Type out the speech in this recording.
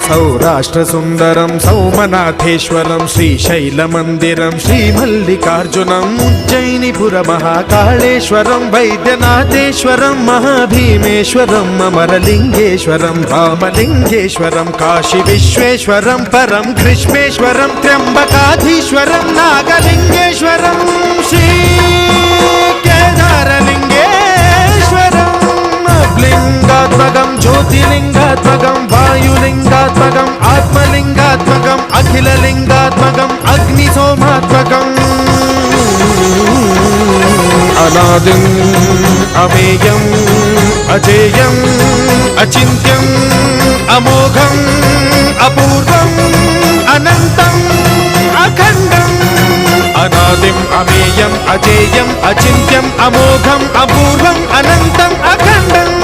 सौराष्ट्रसुन्दरं सौमनाथेश्वरं श्रीशैलमन्दिरं श्रीमल्लिकार्जुनं उज्जयिनीपुरमहाकाळेश्वरं वैद्यनाथेश्वरं महाभीमेश्वरं अमरलिङ्गेश्वरं रामलिङ्गेश्वरं काशीविश्वेश्वरं परं ग्रीष्मेश्वरं त्र्यम्बकाधीश्वरं नागलिङ्गेश्वरं श्रीकेदारलिङ्गेश्वरं लिङ्गात्मकं ज्योतिलिङ्गात्मकं वायुलिङ्गात्मकम् आत्मलिङ्गात्मकम् अखिललिङ्गात्मकम् अग्निसोमात्मकम् अनादिम् अमेयम् अजेयम् अचिन्त्यम् अमोघम् अपूर्वम् अनन्तम् अखण्डम् अनादिम् अमेयम् अजेयम् अचिन्त्यम् अमोघम् अपूर्वम् अनन्तम् अखण्डम्